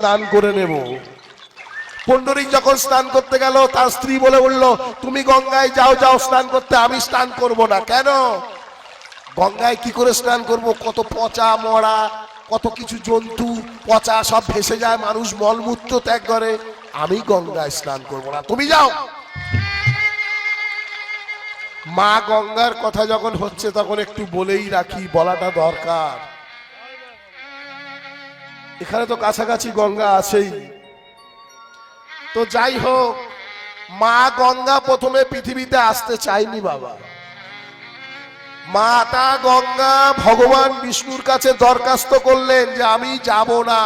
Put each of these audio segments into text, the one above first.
স্নান করে নেব। পুণ্ডরীক যখন স্নান করতে গেল তার স্ত্রী বলে উঠল, তুমি গঙ্গায় যাও যাও স্নান করতে, আমি স্নান করব না। কেন? গঙ্গায় কি করে স্নান করব? কত পচা মরা, কত কিছু জন্তু পচা সব ভেসে যায়, মানুষ মলমূত্র ত্যাগ করে, আমি গঙ্গায় স্নান করব না, তুমি যাও। মা গঙ্গার কথা যখন হচ্ছে তখন একটু বলেই রাখি, বলাটা দরকার। এখানে তো কাছাকাছি গঙ্গা আছেই। তো যাই হোক, মা গঙ্গা প্রথমে পৃথিবীতে আসতে চায়নি বাবা। মাতা গঙ্গা ভগবান বিষ্ণুর কাছে দরখাস্ত করলেন যে আমি যাব না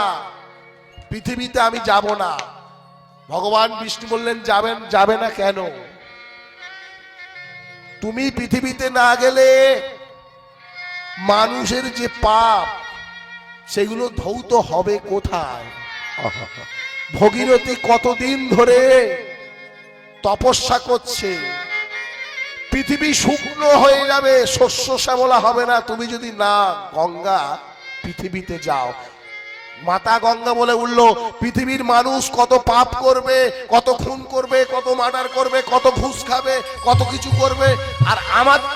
পৃথিবীতে, আমি যাব না। ভগবান বিষ্ণু বললেন যাবে না কেন? তুমি পৃথিবীতে না গেলে মানুষের যে পাপ সেগুলো ধৌত হবে কোথায়? ভগীরথী কতদিন ধরে তপস্যা করছে, পৃথিবী শুকনো হয়ে যাবে, শস্য শ্যামলা হবে না তুমি যদি না গঙ্গা পৃথিবীতে যাও। মাতা গঙ্গা বলে উঠল, পৃথিবীর মানুষ কত পাপ করবে, কত খুন করবে, কত মার্ডার করবে, কত ঘুষ খাবে, কত কিছু করবে, আর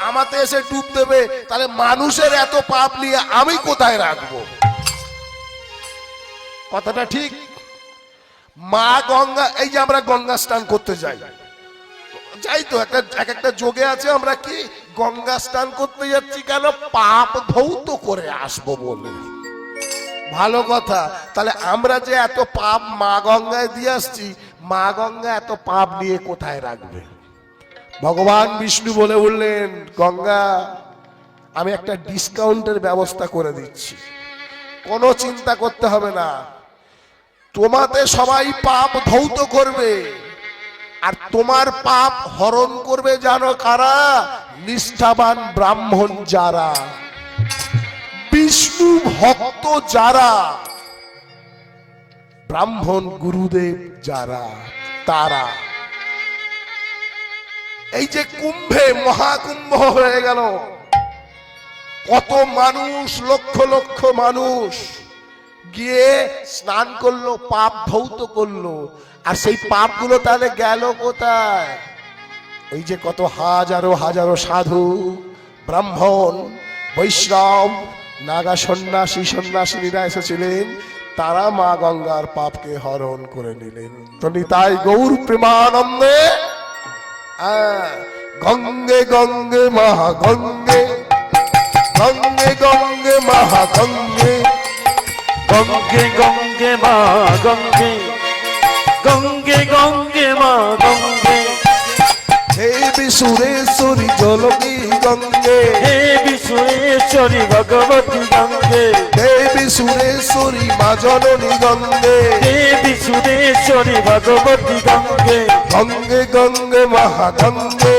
আমাতে এসে ডুব দেবে, তাহলে মানুষের এত পাপ নিয়ে আমি কোথায় রাখবো? কথাটা ঠিক? মা গঙ্গা, এই যে আমরা গঙ্গা স্নান করতে যাই তো একটা যোগে আছে, আমরা কি গঙ্গা স্নান করতে যাচ্ছি কেন? পাপ ধৌত করে আসবো বলে। ভালো কথা। তাহলে আমরা যে এত পাপ মা গঙ্গায় দিয়ে আসছি, মা গঙ্গা এত পাপ নিয়ে কোথায় রাখবে? ভগবান বিষ্ণু বলে উঠলেন, গঙ্গা আমি একটা ডিসকাউন্টের ব্যবস্থা করে দিচ্ছি, কোনো চিন্তা করতে হবে না। তোমাতে সবাই পাপ ধৌত করবে, আর তোমার পাপ হরণ করবে জানো কারা? নিষ্ঠাবান ব্রাহ্মণ যারা, বিষ্ণু ভক্ত যারা, ব্রাহ্মণ গুরুদেব যারা, তারা। এই যে কুম্ভে মহাকুম্ভ হয়ে গেল, কত মানুষ, লক্ষ লক্ষ মানুষ গিয়ে স্নান করলো, পাপ ধৌত করলো, আর সেই পাপগুলো তাহলে গেল কোথায়? এই যে কত হাজারো হাজারো সাধু, ব্রাহ্মণ, বৈষ্ণব, নাগা সন্ন্যাসী, সন্ন্যাসিনীরা এসেছিলেন, তারা মা গঙ্গার পাপকে হরণ করে নিলেন। তাই গৌর প্রেমানন্দে গঙ্গে গঙ্গে মহাগঙ্গে, গঙ্গে গঙ্গে মহাগঙ্গে, গঙ্গে গঙ্গে মা গঙ্গে, গঙ্গে গঙ্গে মা গঙ্গে, দেবী সুরেশ্বরী জলকি গঙ্গে, দেবী সুরেশ্বরী ভগবতী গঙ্গে, দেবী সুরেশ্বরী মা জননী গঙ্গে, দেবী সুরেশ্বরী ভগবতী গঙ্গে, গঙ্গে গঙ্গে মহাগঙ্গে,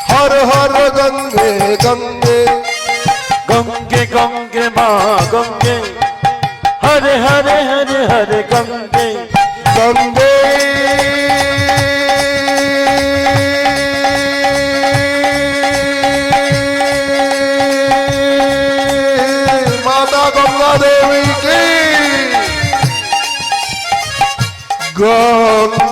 হর হর গঙ্গে গঙ্গে, গঙ্গে গঙ্গে মা গঙ্গে, হরে হরে হরে হরে গঙ্গে গঙ্গে। মাতা গঙ্গা দেবী কি গঙ্গে।